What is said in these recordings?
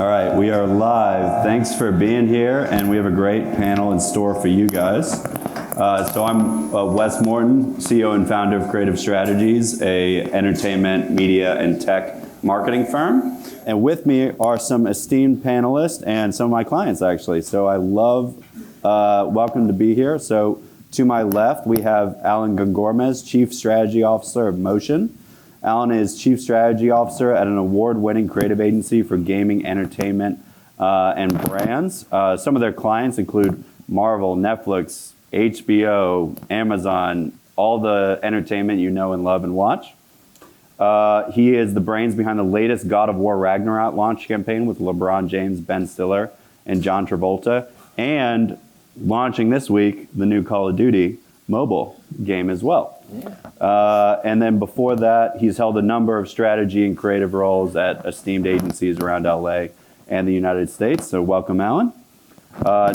All right, we are live. Thanks for being here, and we have a great panel in store for you guys. So I'm Wes Morton, CEO and founder of Creativ Strategies, a entertainment, media, and tech marketing firm. And with me are some esteemed panelists and some of my clients, actually. So I love, welcome to be here. So to my left, we have Allan Gungormez, Chief Strategy Officer of MOCEAN. Allan is Chief Strategy Officer at an award-winning creative agency for gaming, entertainment, and brands. Some of their clients include Marvel, Netflix, HBO, Amazon, all the entertainment you know and love and watch. He is the brains behind the latest God of War Ragnarok launch campaign with LeBron James, Ben Stiller, and John Travolta, and launching this week, the new Call of Duty mobile game as well. And then before that, he's held a number of strategy and creative roles at esteemed agencies around LA and the United States. So welcome, Allan.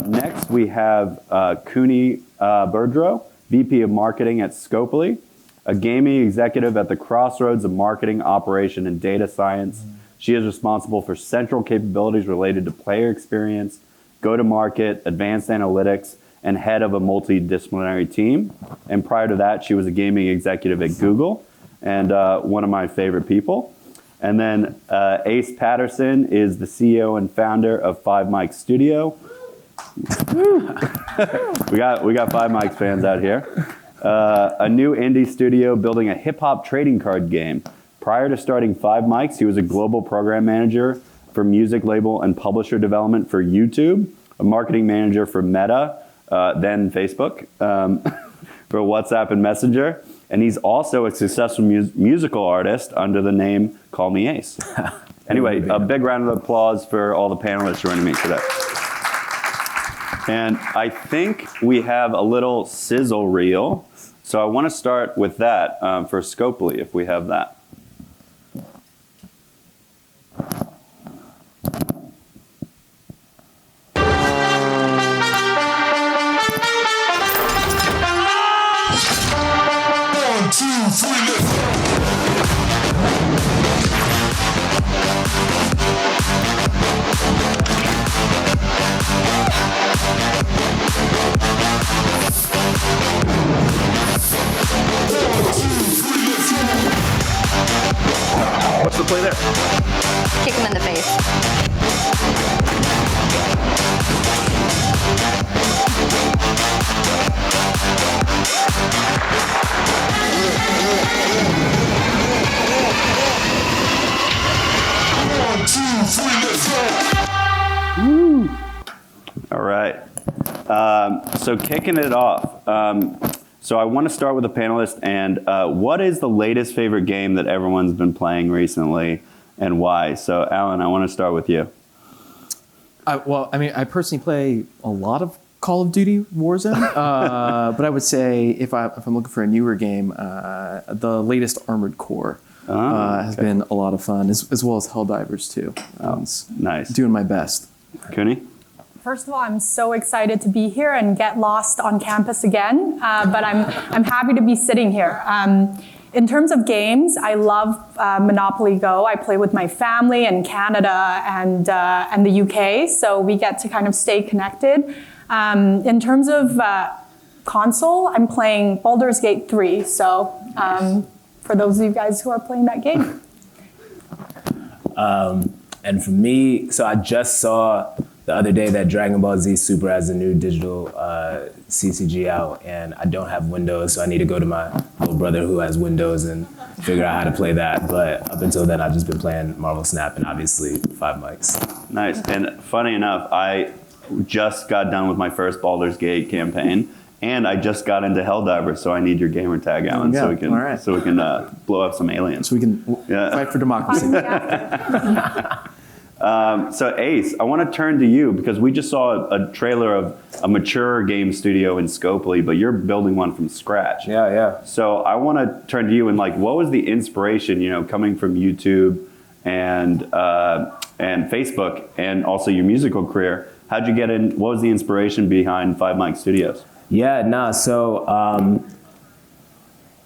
Next, we have Kunny Berdow, VP of Marketing at Scopely, a gaming executive at the crossroads of marketing, operation, and data science. She is responsible for central capabilities related to player experience, go-to-market, advanced analytics, and head of a multidisciplinary team. And prior to that, she was a gaming executive at Google and one of my favorite people. And then Ace Patterson is the CEO and founder of Five Mics Studio. we got Five Mics fans out here. A new indie studio building a hip-hop trading card game. Prior to starting Five Mics, he was a global program manager for music label and publisher development for YouTube, a marketing manager for Meta, then Facebook, for WhatsApp and Messenger. And he's also a successful musical artist under the name Call Me Ace. Anyway, a big round of applause for all the panelists joining me today. And I think we have a little sizzle reel. So I want to start with that for Scopely, if we have that. What's the play there? Kick him in the face. Woo. All right. So kicking it off. So I want to start with the panelists. And what is the latest favorite game that everyone's been playing recently, and why? So Allan, I want to start with you. I personally play a lot of Call of Duty Warzone, but I would say if I'm looking for a newer game, the latest Armored Core has been a lot of fun, as well as Helldivers too. Nice. Doing my best. Kunny? First of all, I'm so excited to be here and get lost on campus again, but I'm happy to be sitting here. In terms of games, I love Monopoly Go. I play with my family in Canada and the UK, so we get to kind of stay connected. In terms of console, I'm playing Baldur's Gate 3, so for those of you guys who are playing that game. And for me, so I just saw the other day that Dragon Ball Z Super has a new digital CCG out, and I don't have Windows, so I need to go to my little brother who has Windows and figure out how to play that. But up until then, I've just been playing Marvel Snap and obviously Five Mics. Nice. And funny enough, I just got done with my first Baldur's Gate campaign, and I just got into Helldivers, so I need your gamer tag, Allan, so we can blow up some aliens. So we can fight for democracy. So Ace, I want to turn to you because we just saw a trailer of a mature game studio in Scopely, but you're building one from scratch. Yeah. So I want to turn to you and what was the inspiration, coming from YouTube and Facebook and also your musical career? How'd you get in? What was the inspiration behind Five Mics Studios? So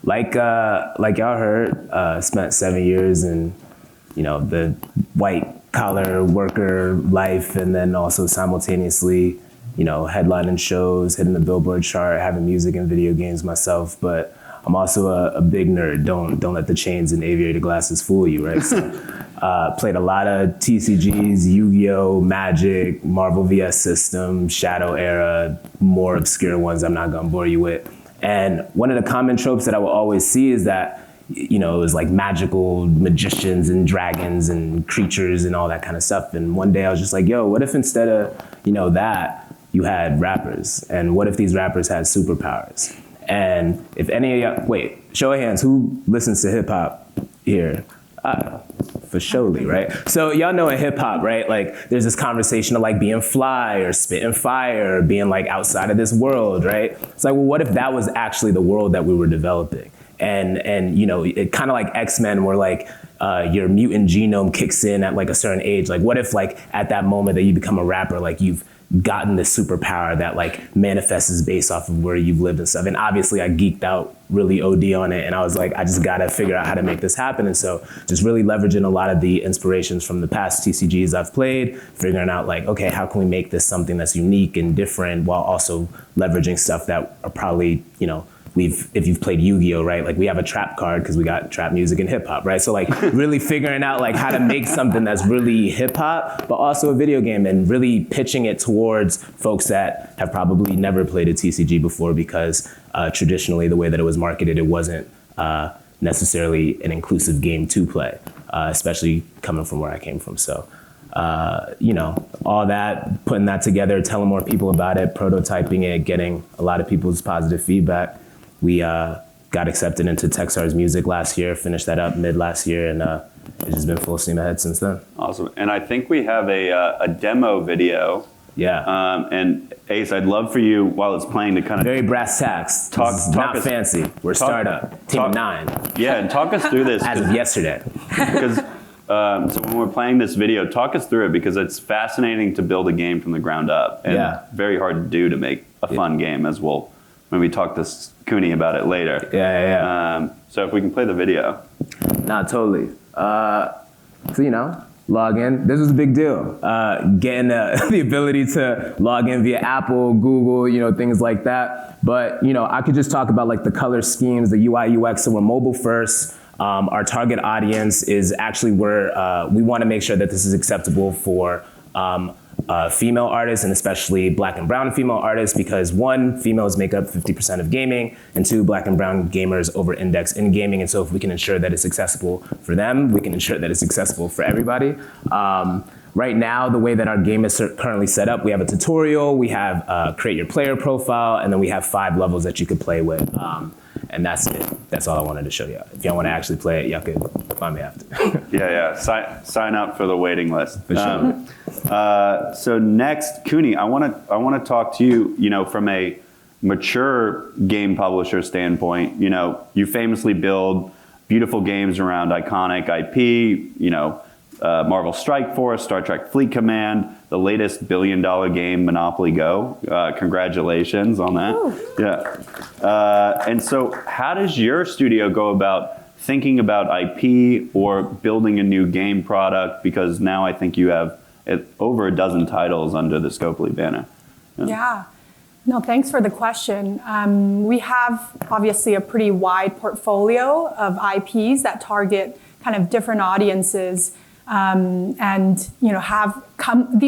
like y'all heard, spent 7 years in the white collar worker life, and then also simultaneously, headlining shows, hitting the Billboard chart, having music and video games myself. But I'm also a big nerd. Don't let the chains and aviator glasses fool you, right? So, played a lot of TCGs, Yu-Gi-Oh, Magic, Marvel vs. System, Shadow Era, more obscure ones I'm not gonna bore you with. And one of the common tropes that I will always see is that, it was like magical magicians and dragons and creatures and all that kind of stuff. And one day I was just like, yo, what if instead of, that, you had rappers? And what if these rappers had superpowers? And if any of y'all, wait, show of hands, who listens to hip hop here? For surely, right? So y'all know in hip hop, right? Like there's this conversation of like being fly or spitting fire or being like outside of this world, right? It's like, well, what if that was actually the world that we were developing? And it kind of like X-Men where like your mutant genome kicks in at like a certain age. Like what if like at that moment that you become a rapper, like you've gotten this superpower that like manifests based off of where you've lived and stuff. And obviously I geeked out really OD on it, and I was like, I just gotta figure out how to make this happen. And so just really leveraging a lot of the inspirations from the past TCGs I've played, figuring out like, okay, how can we make this something that's unique and different while also leveraging stuff that are probably, if you've played Yu-Gi-Oh, right? Like we have a trap card because we got trap music and hip hop, right? So like really figuring out like how to make something that's really hip hop, but also a video game, and really pitching it towards folks that have probably never played a TCG before, because traditionally the way that it was marketed, it wasn't necessarily an inclusive game to play, especially coming from where I came from. So, all that, putting that together, telling more people about it, prototyping it, getting a lot of people's positive feedback. We got accepted into Techstars Music last year, finished that up mid last year, and it's just been full steam ahead since then. Awesome. And I think we have a demo video. Yeah. And Ace, I'd love for you, while it's playing, to kind of very brass tacks. Not fancy. We're startup. Team of 9. Yeah, and talk us through this. As of yesterday. Because so when we're playing this video, talk us through it, because it's fascinating to build a game from the ground up, and very hard to do to make a fun game, as we'll when we talk to Kunny about it later. Yeah. So if we can play the video. Nah, totally. So log in. This was a big deal. Getting the ability to log in via Apple, Google, things like that. But I could just talk about like the color schemes, the UI, UX. So we're mobile first. Our target audience is actually where we want to make sure that this is acceptable for female artists, and especially Black and brown female artists, because 1, females make up 50% of gaming, and 2, Black and brown gamers over-index in gaming. And so if we can ensure that it's accessible for them, we can ensure that it's accessible for everybody. Right now, the way that our game is currently set up, we have a tutorial, we have create your player profile, and then we have 5 levels that you could play with. And that's it. That's all I wanted to show you. If y'all want to actually play it, y'all could find me after. Yeah. Sign up for the waiting list. For sure. So next, Kunny, I want to talk to you. From a mature game publisher standpoint, you famously build beautiful games around iconic IP. Marvel Strike Force, Star Trek Fleet Command, the latest billion-dollar game, Monopoly Go. Congratulations on that. Ooh. Yeah. And so how does your studio go about thinking about IP or building a new game product? Because now I think you have over a dozen titles under the Scopely banner. Yeah. No, thanks for the question. We have obviously a pretty wide portfolio of IPs that target kind of different audiences. These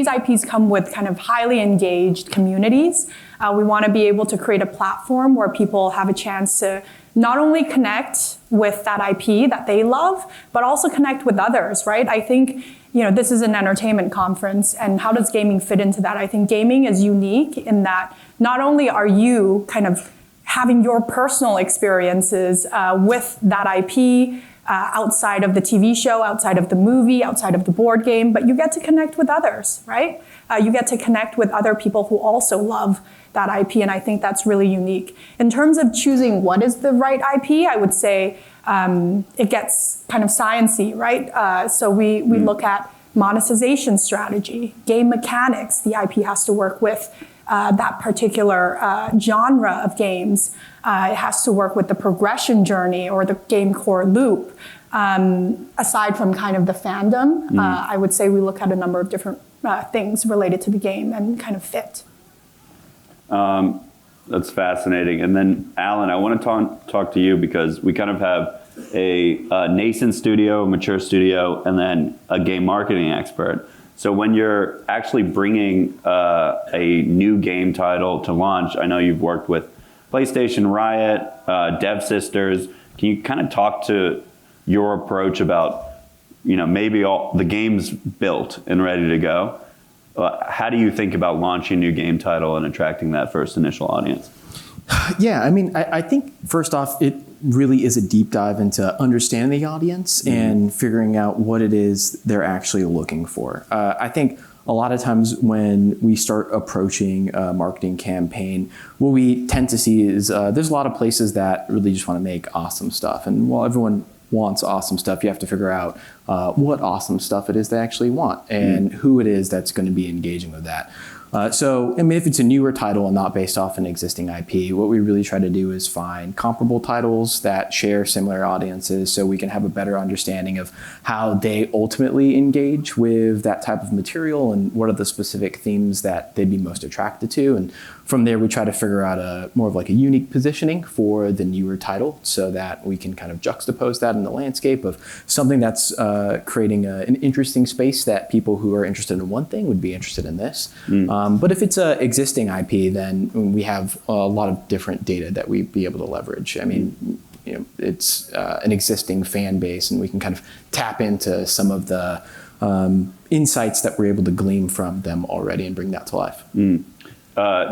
IPs come with kind of highly engaged communities. We want to be able to create a platform where people have a chance to not only connect with that IP that they love, but also connect with others, right? I think, this is an entertainment conference, and how does gaming fit into that? I think gaming is unique in that not only are you kind of having your personal experiences with that IP, outside of the TV show, outside of the movie, outside of the board game, but you get to connect with others, right? You get to connect with other people who also love that IP, and I think that's really unique. In terms of choosing what is the right IP, I would say it gets kind of sciencey, right? So we look at monetization strategy, game mechanics. The IP has to work with that particular genre of games. It has to work with the progression journey or the game core loop. Aside from kind of the fandom, I would say we look at a number of different things related to the game and kind of fit. That's fascinating. And then, Allan, I want to talk to you because we kind of have a nascent studio, mature studio, and then a game marketing expert. So when you're actually bringing a new game title to launch, I know you've worked with PlayStation Riot, Dev Sisters. Can you kind of talk to your approach about, maybe all the game's built and ready to go? How do you think about launching a new game title and attracting that first initial audience? Yeah, I mean, I think first off, it really is a deep dive into understanding the audience and figuring out what it is they're actually looking for. I think a lot of times when we start approaching a marketing campaign, what we tend to see is there's a lot of places that really just want to make awesome stuff. And while everyone wants awesome stuff, you have to figure out what awesome stuff it is they actually want and who it is that's going to be engaging with that. So, I mean, if it's a newer title and not based off an existing IP, what we really try to do is find comparable titles that share similar audiences so we can have a better understanding of how they ultimately engage with that type of material and what are the specific themes that they'd be most attracted to. And from there, we try to figure out more of like a unique positioning for the newer title so that we can kind of juxtapose that in the landscape of something that's creating an interesting space that people who are interested in one thing would be interested in this. But if it's an existing IP, then we have a lot of different data that we'd be able to leverage. I mean, it's an existing fan base, and we can kind of tap into some of the insights that we're able to glean from them already and bring that to life.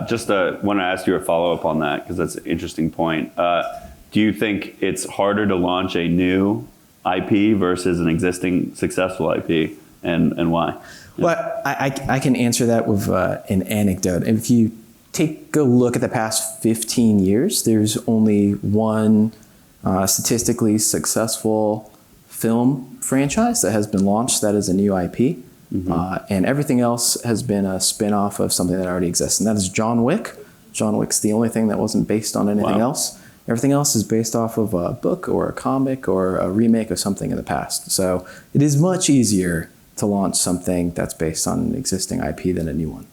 Just want to ask you a follow-up on that because that's an interesting point. Do you think it's harder to launch a new IP versus an existing successful IP, and why? Well, I can answer that with an anecdote. If you take a look at the past 15 years, there's only one statistically successful film franchise that has been launched that is a new IP. And everything else has been a spin-off of something that already exists, and that is John Wick. John Wick's the only thing that wasn't based on anything else. Everything else is based off of a book or a comic or a remake of something in the past. So it is much easier to launch something that's based on an existing IP than a new one.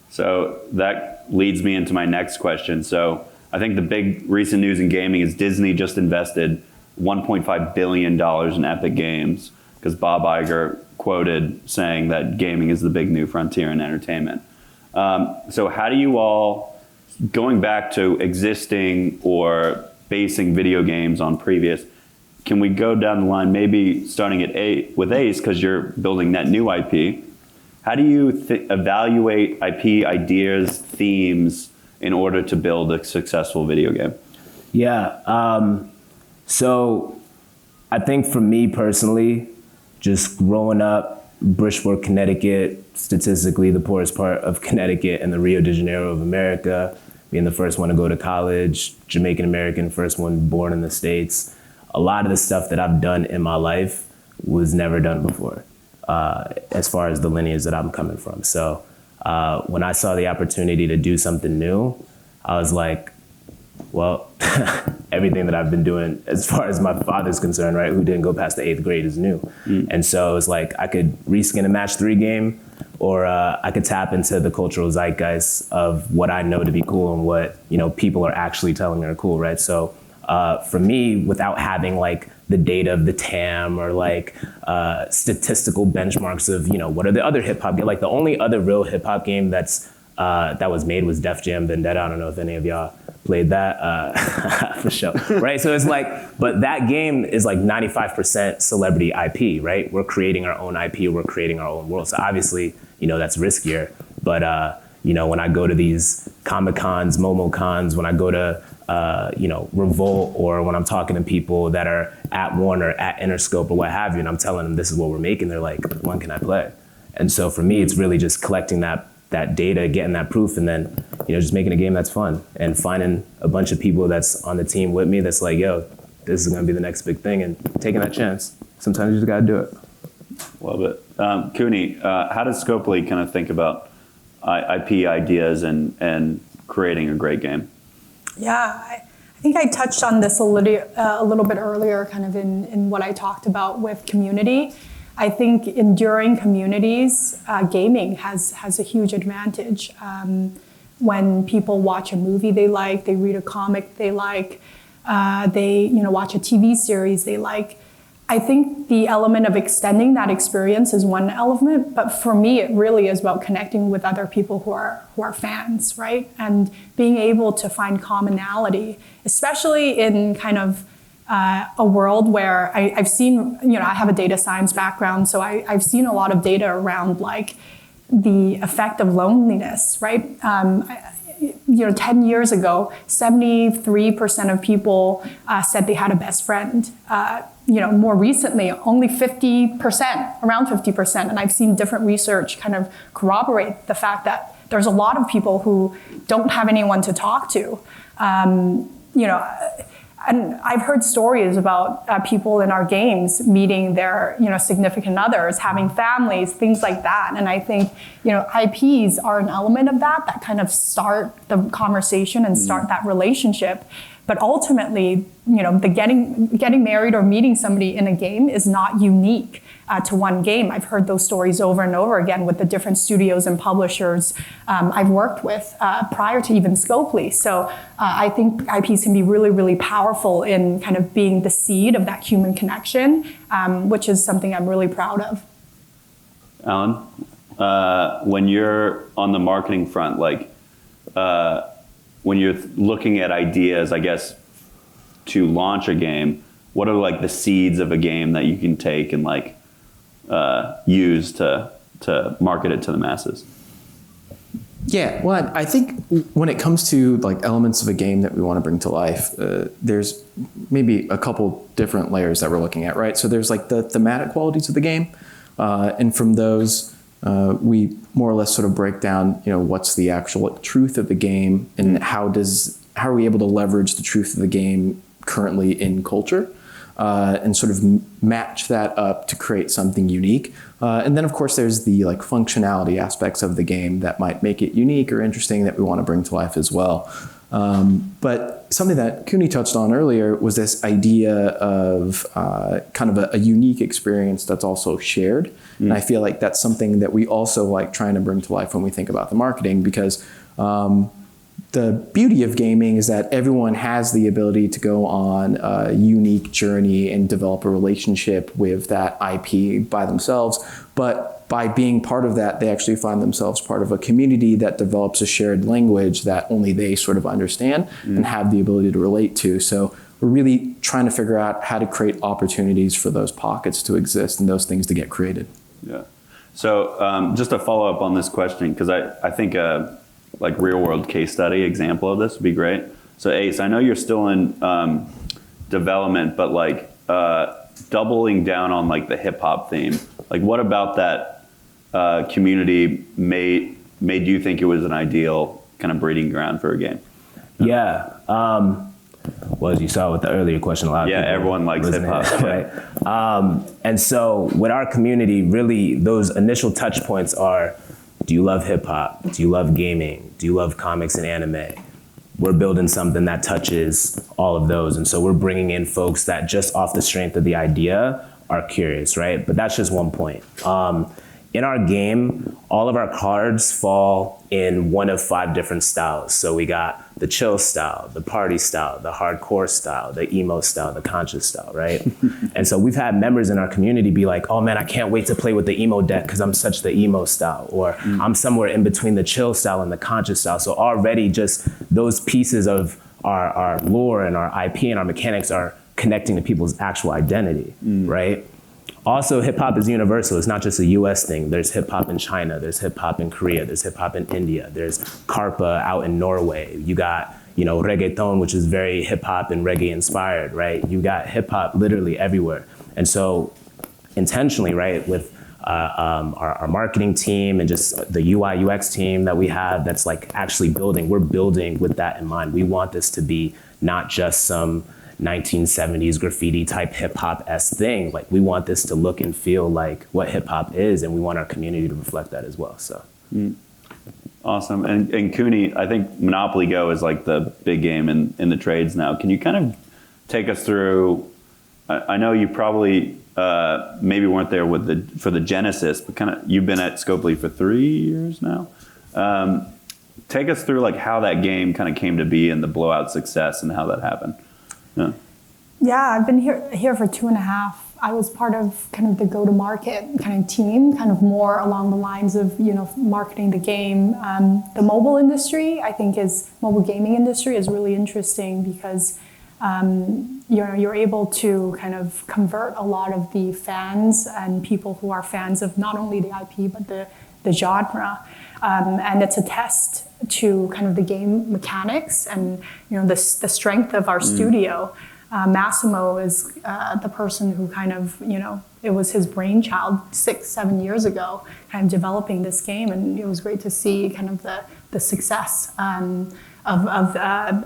So that leads me into my next question. So I think the big recent news in gaming is Disney just invested $1.5 billion in Epic Games because Bob Iger quoted saying that gaming is the big new frontier in entertainment. So how do you all, going back to existing or basing video games on previous, can we go down the line, maybe starting with Ace, because you're building that new IP? How do you evaluate IP ideas, themes, in order to build a successful video game? Yeah, so I think for me personally, just growing up, Bridgeport, Connecticut, statistically the poorest part of Connecticut and the Rio de Janeiro of America, being the first one to go to college, Jamaican American, first one born in the States. A lot of the stuff that I've done in my life was never done before, as far as the lineage that I'm coming from. So when I saw the opportunity to do something new, I was like, well, everything that I've been doing as far as my father's concerned, right, who didn't go past the 8th grade, is new. And so it's like I could reskin a match 3 game, or I could tap into the cultural zeitgeist of what I know to be cool and what people are actually telling me are cool, right? So for me, without having like the data of the TAM or like statistical benchmarks of what are the other hip hop games, like the only other real hip hop game that was made was Def Jam Vendetta. I don't know if any of y'all played that for sure, right? So it's like, but that game is like 95% celebrity IP, right? We're creating our own IP, we're creating our own world. So obviously, that's riskier. But when I go to these Comic Cons, Momo Cons, when I go to Revolt, or when I'm talking to people that are at Warner, at Interscope, or what have you, and I'm telling them this is what we're making, they're like, when can I play? And so for me, it's really just collecting that data, getting that proof, and then just making a game that's fun and finding a bunch of people that's on the team with me that's like, yo, this is gonna be the next big thing, and taking that chance. Sometimes you just gotta do it. Love it. Kunny, how does Scopely kind of think about IP ideas and creating a great game? Yeah, I I think I touched on this a little bit earlier, kind of in what I talked about with community. I think enduring communities, gaming has a huge advantage. When people watch a movie they like, they read a comic they like, they watch a TV series they like. I think the element of extending that experience is one element, but for me, it really is about connecting with other people who are fans, right? And being able to find commonality, especially in kind of a world where I've seen, I have a data science background, so I've seen a lot of data around like the effect of loneliness, right? 10 years ago, 73% of people said they had a best friend. More recently, only 50%, around 50%. And I've seen different research kind of corroborate the fact that there's a lot of people who don't have anyone to talk to. And I've heard stories about people in our games meeting their, significant others, having families, things like that. And I think, IPs are an element of that kind of start the conversation and start that relationship. But ultimately, the getting married or meeting somebody in a game is not unique to one game. I've heard those stories over and over again with the different studios and publishers I've worked with prior to even Scopely. So I think IPs can be really, really powerful in kind of being the seed of that human connection, which is something I'm really proud of. Allan, when you're on the marketing front, when you're looking at ideas, I guess, to launch a game, what are like the seeds of a game that you can take and use to market it to the masses? Yeah, well, I think when it comes to like elements of a game that we want to bring to life, there's maybe a couple different layers that we're looking at, right? So there's like the thematic qualities of the game, and from those, we more or less sort of break down, what's the actual truth of the game and how are we able to leverage the truth of the game currently in culture, and sort of match that up to create something unique. And then of course there's the like functionality aspects of the game that might make it unique or interesting that we want to bring to life as well. But something that Kunny touched on earlier was this idea of kind of a unique experience that's also shared. And I feel like that's something that we also like trying to bring to life when we think about the marketing, because the beauty of gaming is that everyone has the ability to go on a unique journey and develop a relationship with that IP by themselves. But by being part of that, they actually find themselves part of a community that develops a shared language that only they sort of understand and have the ability to relate to. So we're really trying to figure out how to create opportunities for those pockets to exist and those things to get created. Yeah. So just to follow up on this question, because I think like real world case study example of this would be great. So Ace, I know you're still in development, but like doubling down on like the hip hop theme, like what about that community made you think it was an ideal kind of breeding ground for a game? Yeah. Well, as you saw with the earlier question, a lot of people everyone likes hip hop, right? And so with our community, really those initial touch points are, do you love hip hop? Do you love gaming? Do you love comics and anime? We're building something that touches all of those. And so we're bringing in folks that just off the strength of the idea are curious, right? But that's just one point. In our game, all of our cards fall in one of 5 different styles. So we got the chill style, the party style, the hardcore style, the emo style, the conscious style, right? And so we've had members in our community be like, oh man, I can't wait to play with the emo deck because I'm such the emo style, or I'm somewhere in between the chill style and the conscious style. So already just those pieces of our lore and our IP and our mechanics are connecting to people's actual identity, right? Also, hip hop is universal. It's not just a US thing. There's hip hop in China, there's hip hop in Korea, there's hip hop in India, there's Karpa out in Norway. You got, reggaeton, which is very hip hop and reggae inspired, right? You got hip hop literally everywhere. And so intentionally, right, with our marketing team and just the UI UX team that we have that's like actually building, we're building with that in mind. We want this to be not just some 1970s graffiti type hip hop-esque thing. Like we want this to look and feel like what hip hop is, and we want our community to reflect that as well. So. Awesome. And Kunny, I think Monopoly Go is like the big game in the trades now. Can you kind of take us through? I know you probably maybe weren't there for the Genesis, but kind of you've been at Scopely for 3 years now. Take us through like how that game kind of came to be and the blowout success and how that happened. Yeah, I've been here for 2.5. I was part of kind of the go-to-market kind of team, kind of more along the lines of, marketing the game. The mobile industry, I think mobile gaming industry is really interesting because, you're able to kind of convert a lot of the fans and people who are fans of not only the IP, but the genre. And it's a test to kind of the game mechanics and, the strength of our studio. Massimo is the person who kind of, it was his brainchild 6-7 years ago, kind of developing this game, and it was great to see kind of the success of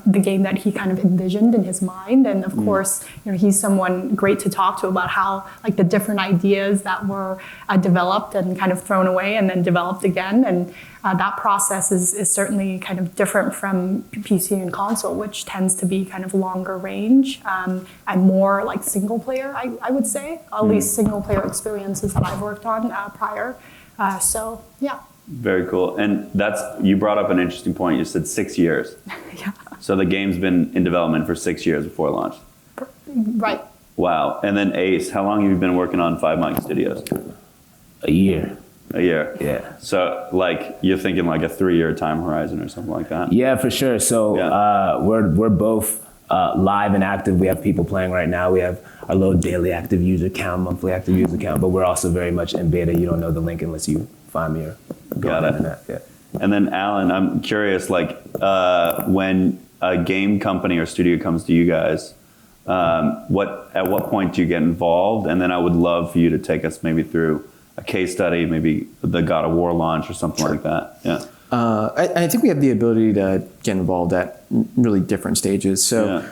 the game that he kind of envisioned in his mind. And of course, he's someone great to talk to about how like the different ideas that were developed and kind of thrown away and then developed again. And that process is certainly kind of different from PC and console, which tends to be kind of longer range and more like single player, I would say, at least single player experiences that I've worked on prior. So yeah. Very cool. And you brought up an interesting point. You said 6 years. Yeah. So the game's been in development for 6 years before launch. Right. Wow. And then Ace, how long have you been working on Five Mike Studios? A year. A year. Yeah. So like you're thinking like a 3-year time horizon or something like that? Yeah, for sure. So we're both live and active. We have people playing right now. We have our little daily active user count, monthly active user count, but we're also very much in beta. You don't know the link unless you find me or go on the internet. Yeah. And then Allan, I'm curious, like when a game company or studio comes to you guys, at what point do you get involved? And then I would love for you to take us maybe through a case study, maybe the God of War launch or something like that. Yeah. I think we have the ability to get involved at really different stages. So,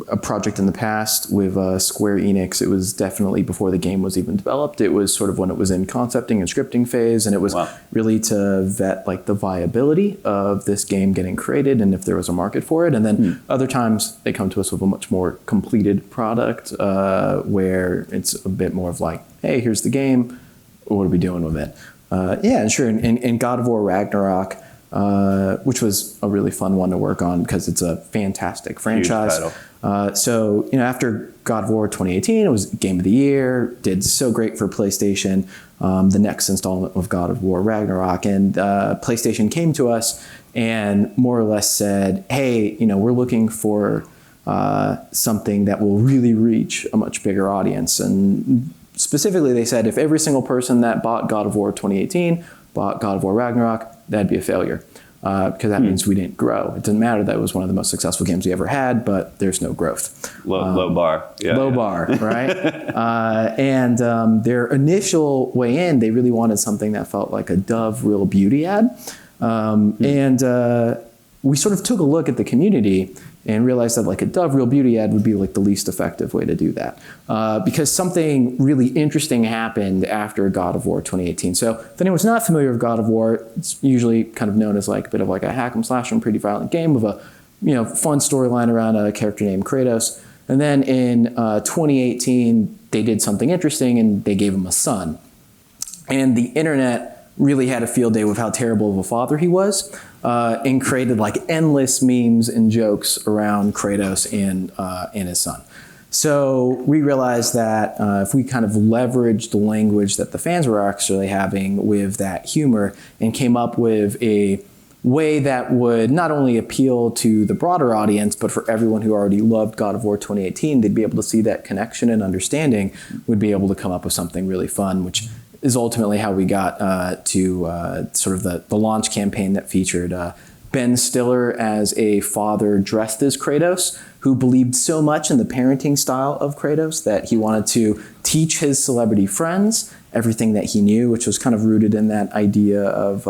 a project in the past with Square Enix, it was definitely before the game was even developed. It was sort of when it was in concepting and scripting phase, and it was really to vet like the viability of this game getting created and if there was a market for it. And then other times they come to us with a much more completed product where it's a bit more of like, hey, here's the game. What are we doing with it? And sure. In God of War Ragnarok, which was a really fun one to work on because it's a fantastic franchise. Huge title. So, after God of War 2018, it was Game of the Year, did so great for PlayStation, the next installment of God of War Ragnarok. And PlayStation came to us and more or less said, hey, we're looking for something that will really reach a much bigger audience. And specifically, they said if every single person that bought God of War 2018 bought God of War Ragnarok, that'd be a failure because that means we didn't grow. It didn't matter that it was one of the most successful games we ever had, but there's no growth. Low bar. Yeah, low bar, right? And their initial way in, they really wanted something that felt like a Dove Real Beauty ad. And we sort of took a look at the community and realized that like a Dove Real Beauty ad would be like the least effective way to do that. Because something really interesting happened after God of War 2018. So if anyone's not familiar with God of War, it's usually kind of known as like a bit of like a hack and slash and pretty violent game with a fun storyline around a character named Kratos. And then in 2018, they did something interesting and they gave him a son. And the internet really had a field day with how terrible of a father he was, and created like endless memes and jokes around Kratos and his son. So we realized that if we kind of leveraged the language that the fans were actually having with that humor and came up with a way that would not only appeal to the broader audience, but for everyone who already loved God of War 2018, they'd be able to see that connection and understanding, would be able to come up with something really fun, which is ultimately how we got to sort of the launch campaign that featured Ben Stiller as a father dressed as Kratos, who believed so much in the parenting style of Kratos that he wanted to teach his celebrity friends everything that he knew, which was kind of rooted in that idea of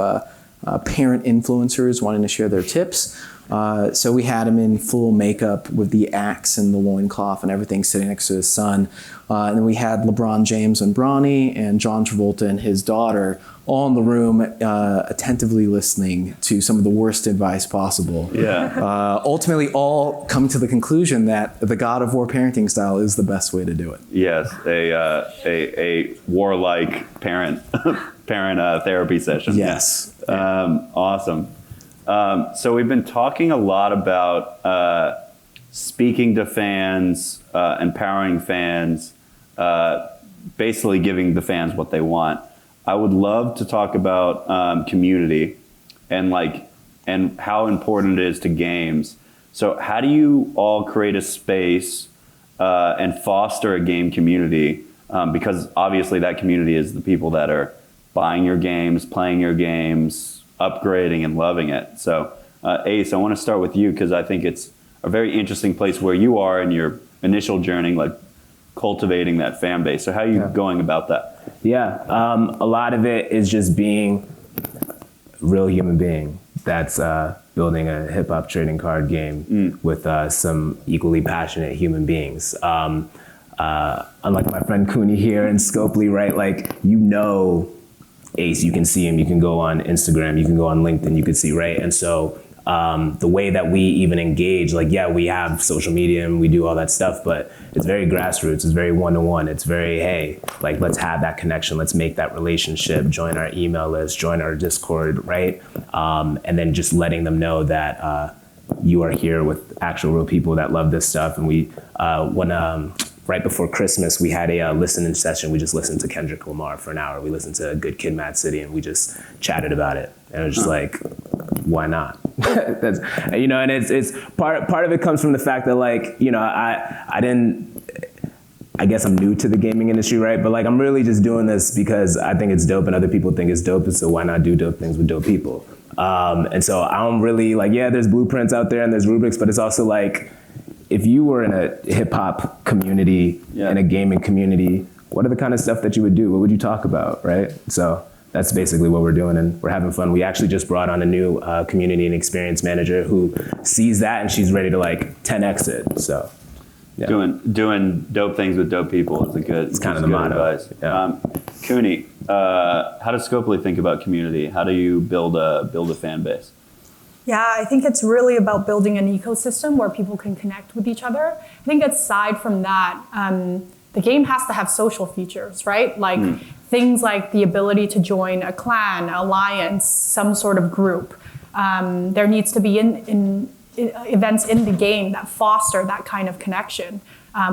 parent influencers wanting to share their tips. So we had him in full makeup with the axe and the loincloth and everything sitting next to his son. And then we had LeBron James and Bronny and John Travolta and his daughter all in the room, attentively listening to some of the worst advice possible. Yeah. Ultimately, all come to the conclusion that the God of War parenting style is the best way to do it. Yes, a warlike parent therapy session. Yes. Awesome. So we've been talking a lot about speaking to fans, empowering fans, basically giving the fans what they want. I would love to talk about community and how important it is to games. So how do you all create a space and foster a game community? Because obviously that community is the people that are buying your games, playing your games, upgrading and loving it. So Ace, I want to start with you because I think it's a very interesting place where you are in your initial journey, like cultivating that fan base. So how are you going about that? Yeah, a lot of it is just being a real human being that's building a hip hop trading card game with some equally passionate human beings. Unlike my friend Kunny here in Scopely, right? Like, Ace, you can see him, you can go on Instagram, you can go on LinkedIn, you can see, right? And so the way that we even engage, we have social media and we do all that stuff, but it's very grassroots, it's very one-to-one, it's very, hey, let's have that connection, let's make that relationship, join our email list, join our Discord, right? And then just letting them know that you are here with actual real people that love this stuff. And we, right before Christmas, we had a listening session. We just listened to Kendrick Lamar for an hour. We listened to Good Kid, Mad City, and we just chatted about it. And it was just why not? That's, and it's part of it comes from the fact that I guess I'm new to the gaming industry, right? But I'm really just doing this because I think it's dope and other people think it's dope. And so why not do dope things with dope people? And so I'm really there's blueprints out there and there's rubrics, but it's also if you were in a hip hop community, in a gaming community, what are the kind of stuff that you would do? What would you talk about, right? So that's basically what we're doing, and we're having fun. We actually just brought on a new community and experience manager who sees that, and she's ready to 10x it. So yeah. Doing dope things with dope people is it's kind of the motto. Advice. Yeah. Kunny, how does Scopely think about community? How do you build a fan base? Yeah, I think it's really about building an ecosystem where people can connect with each other. I think aside from that, the game has to have social features, right? Things like the ability to join a clan, alliance, some sort of group. There needs to be in events in the game that foster that kind of connection,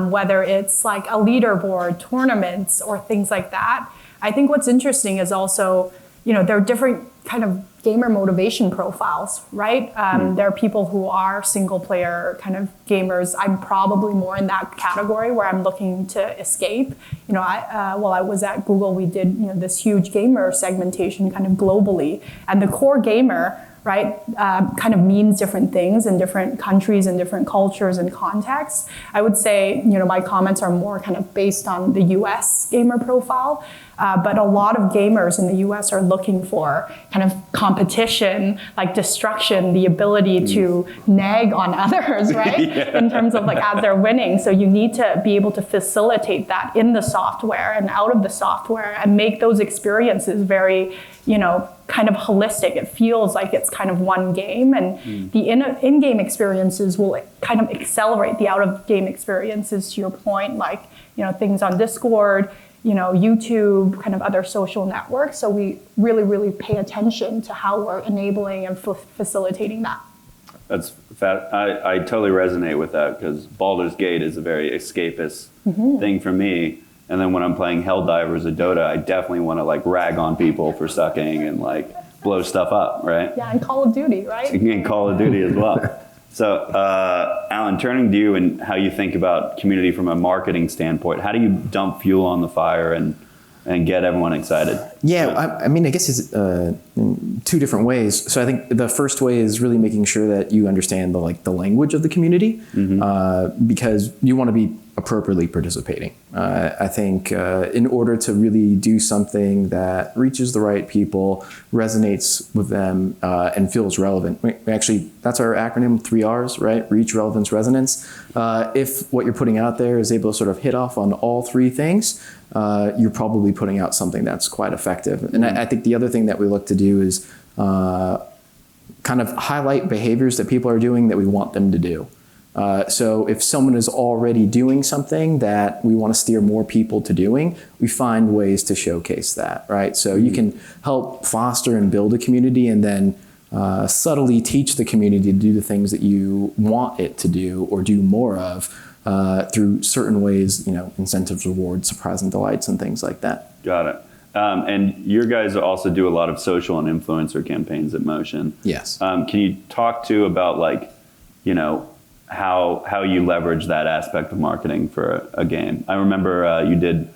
whether it's a leaderboard, tournaments, or things like that. I think what's interesting is also, there are different kind of gamer motivation profiles, right? There are people who are single player kind of gamers. I'm probably more in that category where I'm looking to escape. While I was at Google, we did this huge gamer segmentation kind of globally, and the core gamer, right, kind of means different things in different countries and different cultures and contexts. I would say, my comments are more kind of based on the US gamer profile, but a lot of gamers in the US are looking for kind of competition, destruction, the ability to nag on others, right? In terms of as they're winning. So you need to be able to facilitate that in the software and out of the software and make those experiences very, kind of holistic. It feels like it's kind of one game, and the in-game experiences will kind of accelerate the out-of-game experiences, to your point, things on Discord, YouTube, kind of other social networks. So we really, really pay attention to how we're enabling and facilitating that. That's I totally resonate with that because Baldur's Gate is a very escapist thing for me. And then when I'm playing Helldivers or Dota, I definitely want to rag on people for sucking and blow stuff up, right? Yeah, and Call of Duty, right? And Call of Duty as well. So, Allan, turning to you and how you think about community from a marketing standpoint, how do you dump fuel on the fire and get everyone excited? Yeah, I mean, I guess it's in two different ways. So I think the first way is really making sure that you understand the language of the community, because you want to be appropriately participating. I think in order to really do something that reaches the right people, resonates with them, and feels relevant. We actually, that's our acronym, 3 R's, right? Reach, relevance, resonance. If what you're putting out there is able to sort of hit off on all 3 things, you're probably putting out something that's quite effective. And I think the other thing that we look to do is kind of highlight behaviors that people are doing that we want them to do. So if someone is already doing something that we want to steer more people to doing, we find ways to showcase that, right? So you can help foster and build a community and then subtly teach the community to do the things that you want it to do or do more of through certain ways, incentives, rewards, surprise and delights, and things like that. Got it. And your guys also do a lot of social and influencer campaigns at MOCEAN. Yes. Can you talk about how you leverage that aspect of marketing for a game? I remember you did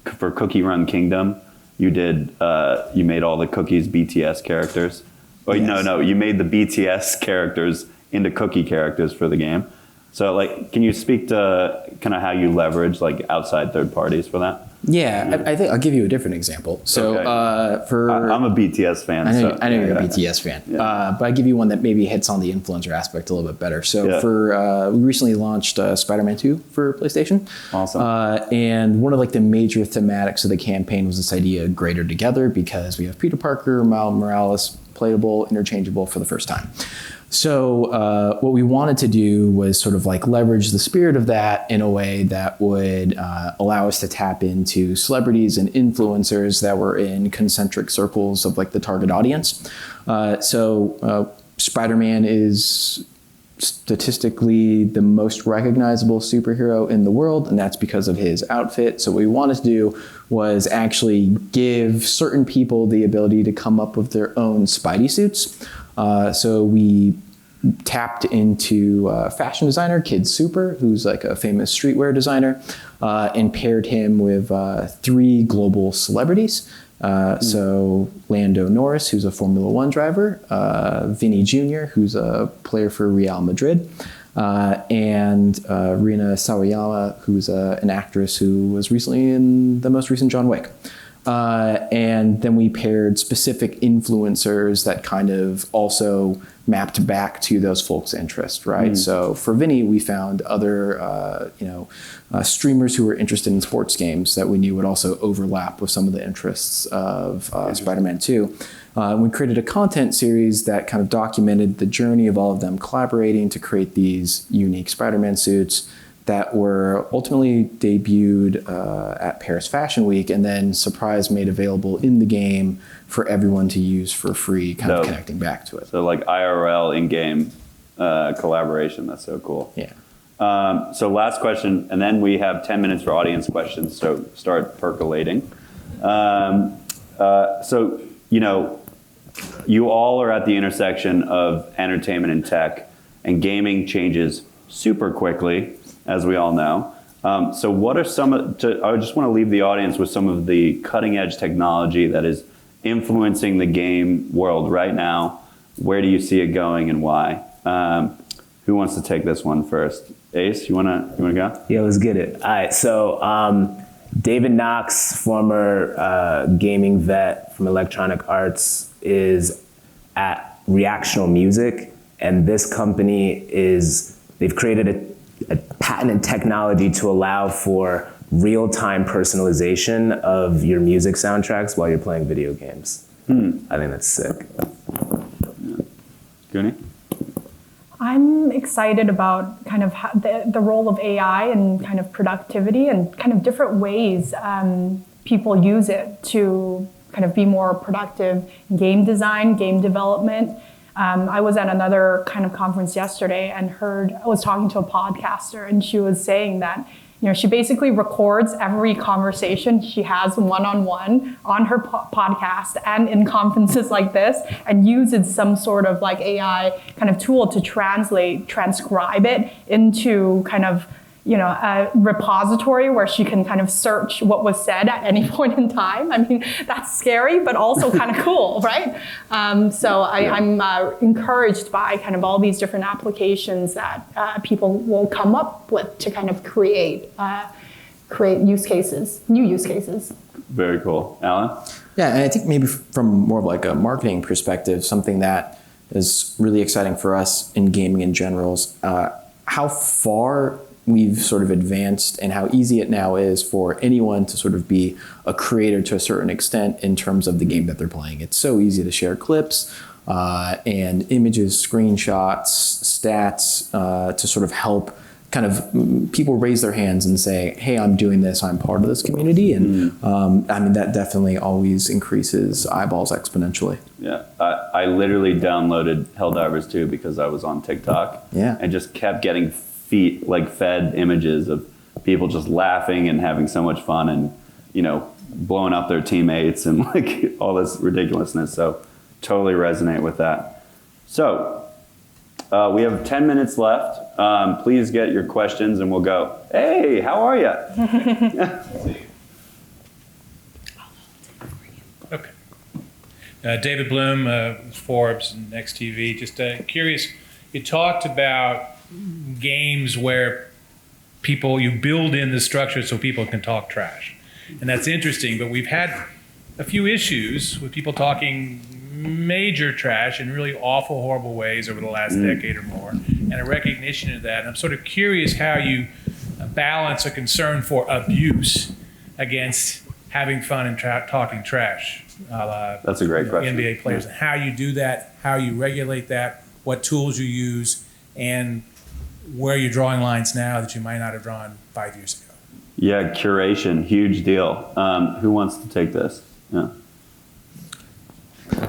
for Cookie Run Kingdom, you made all the cookies BTS characters. Oh, yes. No, you made the BTS characters into cookie characters for the game. So can you speak to kind of how you leverage outside third parties for that? Yeah, I think I'll give you a different example. So okay. I'm a BTS fan. I know you're a BTS fan, but I'll give you one that maybe hits on the influencer aspect a little bit better. So we recently launched Spider-Man 2 for PlayStation. Awesome. And one of the major thematics of the campaign was this idea of greater together, because we have Peter Parker, Miles Morales, playable, interchangeable for the first time. So what we wanted to do was sort of leverage the spirit of that in a way that would allow us to tap into celebrities and influencers that were in concentric circles of the target audience. So Spider-Man is statistically the most recognizable superhero in the world, and that's because of his outfit. So what we wanted to do was actually give certain people the ability to come up with their own Spidey suits. So we tapped into fashion designer Kid Super, who's a famous streetwear designer, and paired him with 3 global celebrities. So Lando Norris, who's a Formula One driver, Vinny Jr., who's a player for Real Madrid, and Rina Sawayama, who's an actress who was recently in the most recent John Wick. And then we paired specific influencers that kind of also mapped back to those folks' interests, right? So for Vinny, we found other, streamers who were interested in sports games that we knew would also overlap with some of the interests of Spider-Man 2. We created a content series that kind of documented the journey of all of them collaborating to create these unique Spider-Man suits that were ultimately debuted at Paris Fashion Week and then surprise made available in the game for everyone to use for free, kind of connecting back to it. So IRL in-game collaboration, that's so cool. Yeah. So last question, and then we have 10 minutes for audience questions, so start percolating. You all are at the intersection of entertainment and tech, and gaming changes super quickly, as we all know. So what are I just want to leave the audience with some of the cutting edge technology that is influencing the game world right now. Where do you see it going and why? Who wants to take this one first? Ace, you wanna go? Yeah, let's get it. All right, so David Knox, former gaming vet from Electronic Arts, is at Reactional Music, and this company they've created a patented technology to allow for real-time personalization of your music soundtracks while you're playing video games. I think that's sick. Kunny? I'm excited about kind of the role of AI and kind of productivity and kind of different ways people use it to kind of be more productive in game design, game development. I was at another kind of conference yesterday and I was talking to a podcaster, and she was saying that she basically records every conversation she has one-on-one on her podcast and in conferences like this, and uses some sort of AI kind of tool to transcribe it into kind of a repository where she can kind of search what was said at any point in time. I mean, that's scary, but also kind of cool, right? So I'm encouraged by kind of all these different applications that people will come up with to kind of create use cases, new use cases. Very cool. Allan? Yeah, and I think maybe from more of like a marketing perspective, something that is really exciting for us in gaming in general is how far we've sort of advanced and how easy it now is for anyone to sort of be a creator to a certain extent in terms of the game that they're playing. It's so easy to share clips and images, screenshots, stats to sort of help kind of people raise their hands and say, hey, I'm doing this, I'm part of this community. And I mean, that definitely always increases eyeballs exponentially. Yeah, I literally downloaded Helldivers 2 because I was on TikTok. Yeah. And just kept getting fed images of people just laughing and having so much fun and, blowing up their teammates and like all this ridiculousness. So totally resonate with that. So we have 10 minutes left. Please get your questions and we'll go. Hey, how are you? Okay. David Bloom, Forbes and XTV. Just curious, you talked about games where you build in the structure so people can talk trash. And that's interesting, but we've had a few issues with people talking major trash in really awful, horrible ways over the last decade or more, and a recognition of that. And I'm sort of curious how you balance a concern for abuse against having fun and talking trash. That's a great question. NBA players, and how you do that, how you regulate that, what tools you use, and where you're drawing lines now that you might not have drawn 5 years ago. Yeah, curation, huge deal. Who wants to take this? Yeah.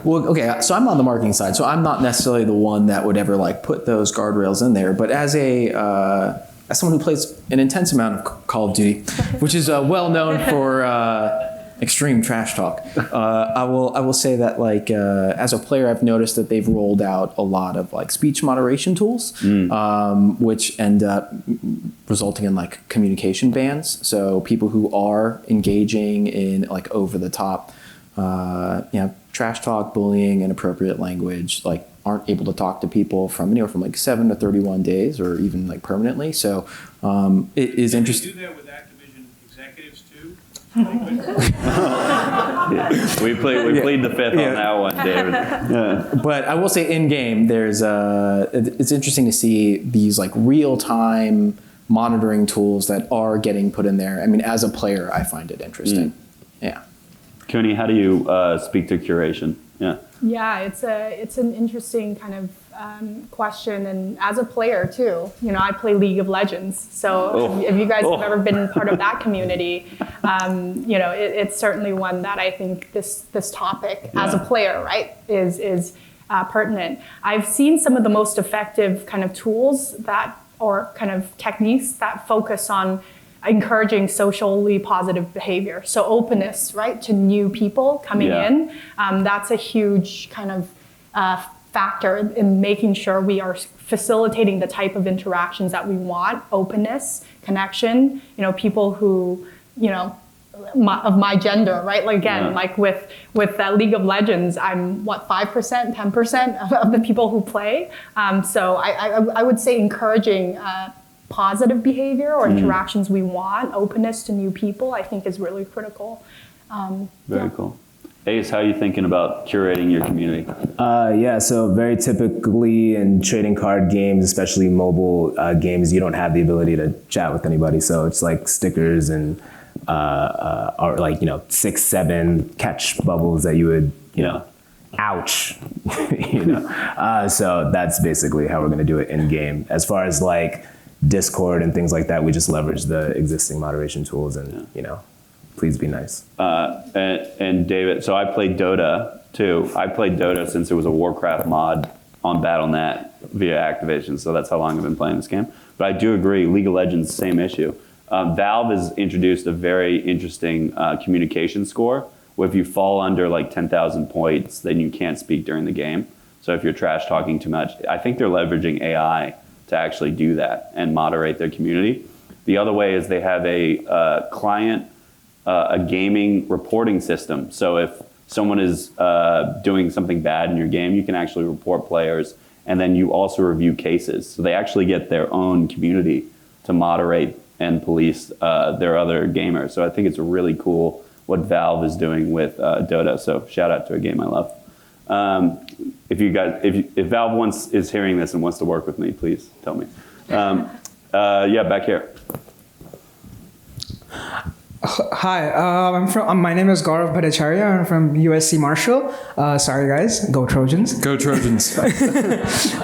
Well, okay, so I'm on the marketing side, so I'm not necessarily the one that would ever like put those guardrails in there. But as someone who plays an intense amount of Call of Duty, which is well known for extreme trash talk, I will say that like as a player, I've noticed that they've rolled out a lot of like speech moderation tools, which end up resulting in like communication bans. So people who are engaging in like over the top, trash talk, bullying, inappropriate language, like aren't able to talk to people from anywhere from like 7 to 31 days or even like permanently. So it is interesting. Do that with Activision executives too? We plead the fifth on that one, David. Yeah. But I will say in game, there's it's interesting to see these like real time monitoring tools that are getting put in there. I mean, as a player, I find it interesting. Yeah. Kunny, how do you speak to curation? Yeah. Yeah, it's an interesting kind of question, and as a player too, I play League of Legends. So if you guys have ever been part of that community, it's certainly one that I think this topic as a player, right, is pertinent. I've seen some of the most effective kind of tools or kind of techniques that focus on encouraging socially positive behavior. So openness, right, to new people coming in. That's a huge kind of factor in making sure we are facilitating the type of interactions that we want. Openness, connection, people who, of my gender, right? Like again, like with League of Legends, I'm 5%, 10% of the people who play. So I would say encouraging positive behavior or interactions we want, openness to new people, I think is really critical. Very cool. Ace, how are you thinking about curating your community? So very typically in trading card games, especially mobile games, you don't have the ability to chat with anybody. So it's like stickers and or like 6, 7 catch bubbles that you would ouch, So that's basically how we're gonna do it in game. As far as like Discord and things like that, we just leverage the existing moderation tools and please be nice. And David, so I played Dota too. I played Dota since it was a Warcraft mod on Battle.net via Activision, so that's how long I've been playing this game. But I do agree, League of Legends, same issue. Valve has introduced a very interesting communication score, where if you fall under like 10,000 points, then you can't speak during the game. So if you're trash talking too much, I think they're leveraging AI to actually do that and moderate their community. The other way is they have a client, a gaming reporting system. So if someone is doing something bad in your game, you can actually report players, and then you also review cases. So they actually get their own community to moderate and police their other gamers. So I think it's really cool what Valve is doing with Dota. So shout out to a game I love. If Valve is hearing this and wants to work with me, please tell me. Yeah, back here. Hi, my name is Gaurav Bhattacharya. I'm from USC Marshall. Sorry guys, go Trojans. Go Trojans. Ace,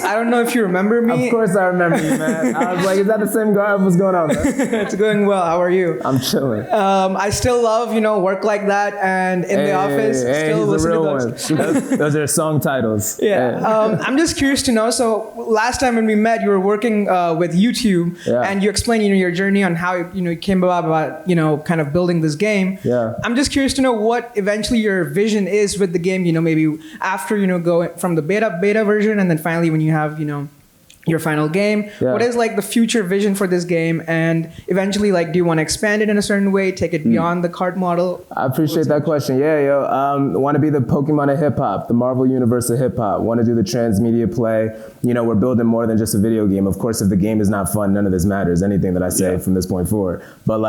I don't know if you remember me. Of course I remember you, man. I was like, is that the same Gaurav? What's going on, man? It's going well. How are you? I'm chilling. I still love, work like that and in the office. Still he's listen a real to those. one. Those are song titles. Yeah. I'm just curious to know. So last time when we met, you were working with YouTube, and you explained, your journey on how you came about kind of building this game. Yeah. I'm just curious to know what eventually your vision is with the game. Maybe after go from the beta version, and then finally when you have your final game. Yeah. What is like the future vision for this game? And eventually, like, do you want to expand it in a certain way, take it beyond the cart model? I appreciate that question. Yeah, yo. Want to be the Pokemon of hip hop, the Marvel universe of hip hop. Want to do the transmedia play. We're building more than just a video game. Of course, if the game is not fun, none of this matters. Anything that I say from this point forward. But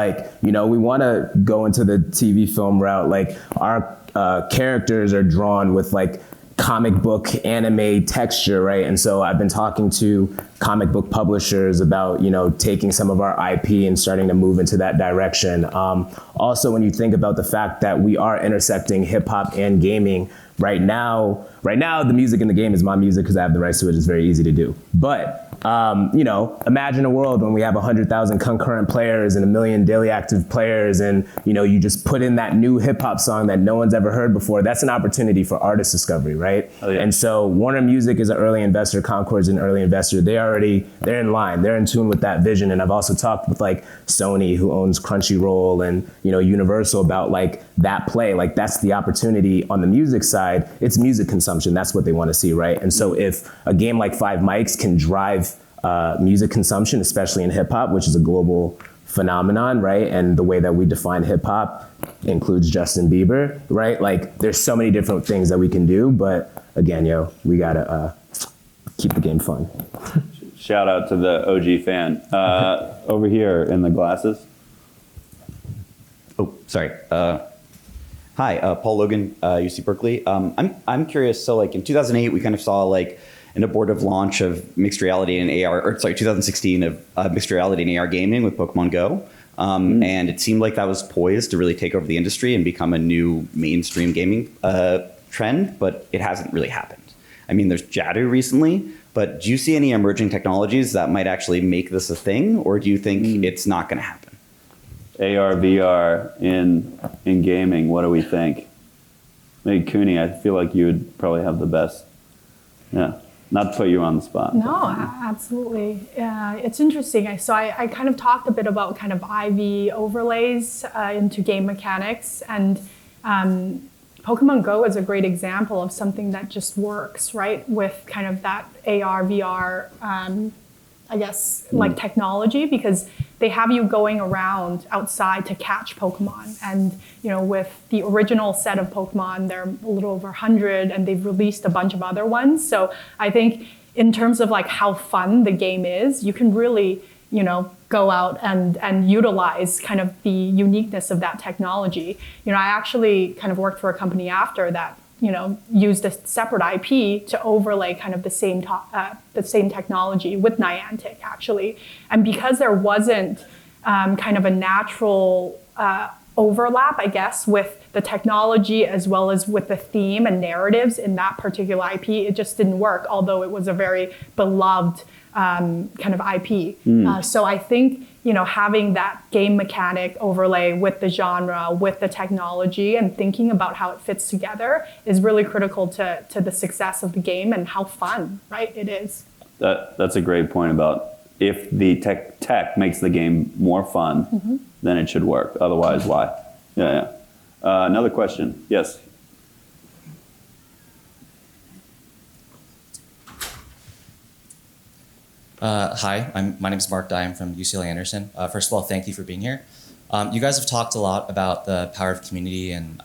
we want to go into the TV film route. Like our characters are drawn with comic book anime texture, right? And so I've been talking to comic book publishers about, taking some of our IP and starting to move into that direction. Also, when you think about the fact that we are intersecting hip hop and gaming right now, the music in the game is my music because I have the rights to it. It's very easy to do. But, imagine a world when we have 100,000 concurrent players and 1 million daily active players, and, you just put in that new hip hop song that no one's ever heard before. That's an opportunity for artist discovery, right? Oh, yeah. And so Warner Music is an early investor, Concord's an early investor. They're in line, they're in tune with that vision. And I've also talked with Sony, who owns Crunchyroll, and, Universal about that play. That's the opportunity on the music side. It's music consumption. That's what they want to see, right? And so if a game like 5 Mics can drive music consumption, especially in hip hop, which is a global phenomenon, right? And the way that we define hip hop includes Justin Bieber, right? There's so many different things that we can do, but again, we gotta keep the game fun. Shout out to the OG fan. Over here in the glasses. Oh, sorry. Hi, Paul Logan, UC Berkeley. I'm curious. So, in 2008, we kind of saw an abortive launch of mixed reality and AR, 2016 of mixed reality and AR gaming with Pokemon Go. And it seemed like that was poised to really take over the industry and become a new mainstream gaming trend, but it hasn't really happened. I mean, there's Jadu recently, but do you see any emerging technologies that might actually make this a thing, or do you think it's not going to happen? AR, VR in gaming, what do we think? Maybe Kunny, I feel like you would probably have the best. Yeah, not to put you on the spot. No, absolutely. It's interesting. So I kind of talked a bit about kind of IV overlays into game mechanics, and Pokemon Go is a great example of something that just works, right? With kind of that AR, VR, technology, because they have you going around outside to catch Pokemon. And, with the original set of Pokemon, they're a little over 100, and they've released a bunch of other ones. So I think in terms of how fun the game is, you can really, go out and utilize kind of the uniqueness of that technology. I actually kind of worked for a company after that, used a separate IP to overlay kind of the same technology with Niantic, actually. And because there wasn't kind of a natural overlap, I guess, with the technology as well as with the theme and narratives in that particular IP, it just didn't work, although it was a very beloved kind of IP. So I think, having that game mechanic overlay with the genre, with the technology, and thinking about how it fits together is really critical to the success of the game and how fun, right, it is. That's a great point about if the tech makes the game more fun, then it should work. Otherwise, why? Yeah. Another question. Yes. Hi, my name is Mark Dye. I'm from UCLA Anderson. First of all, thank you for being here. You guys have talked a lot about the power of community, and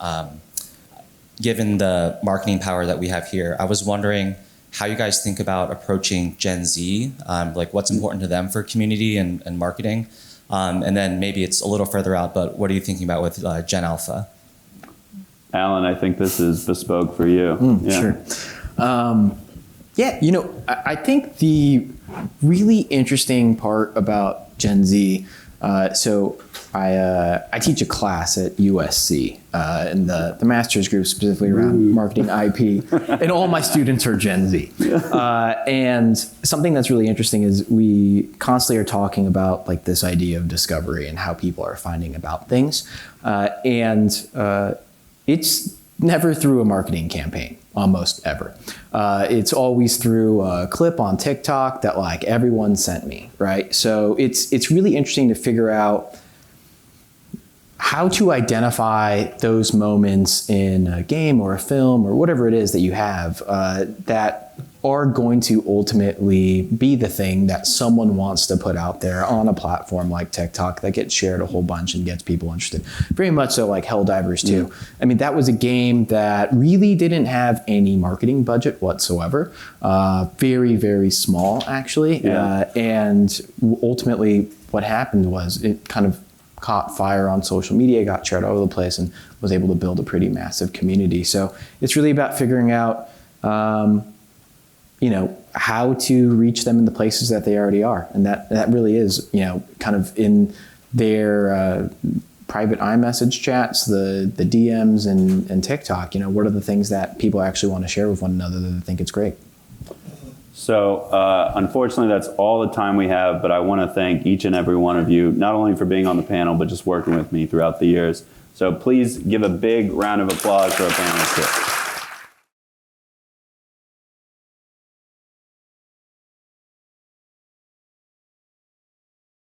given the marketing power that we have here, I was wondering how you guys think about approaching Gen Z, like what's important to them for community and marketing. And then maybe it's a little further out, but what are you thinking about with Gen Alpha? Allan, I think this is bespoke for you. Sure. Yeah, I think the really interesting part about Gen Z, so I teach a class at USC in the master's group specifically around marketing IP, and all my students are Gen Z. And something that's really interesting is we constantly are talking about like this idea of discovery and how people are finding about things. And it's never through a marketing campaign, almost ever. It's always through a clip on TikTok that like everyone sent me, right? So it's really interesting to figure out how to identify those moments in a game or a film or whatever it is that you have that are going to ultimately be the thing that someone wants to put out there on a platform like TikTok that gets shared a whole bunch and gets people interested. Very much so like Helldivers 2. I mean, that was a game that really didn't have any marketing budget whatsoever. Very, very small, actually. And ultimately what happened was it kind of caught fire on social media, got shared all over the place, and was able to build a pretty massive community. So it's really about figuring out how to reach them in the places that they already are. And that really is, kind of in their private iMessage chats, the DMs and TikTok, what are the things that people actually want to share with one another that they think it's great? So unfortunately, that's all the time we have, but I want to thank each and every one of you, not only for being on the panel, but just working with me throughout the years. So please give a big round of applause for our panelists here.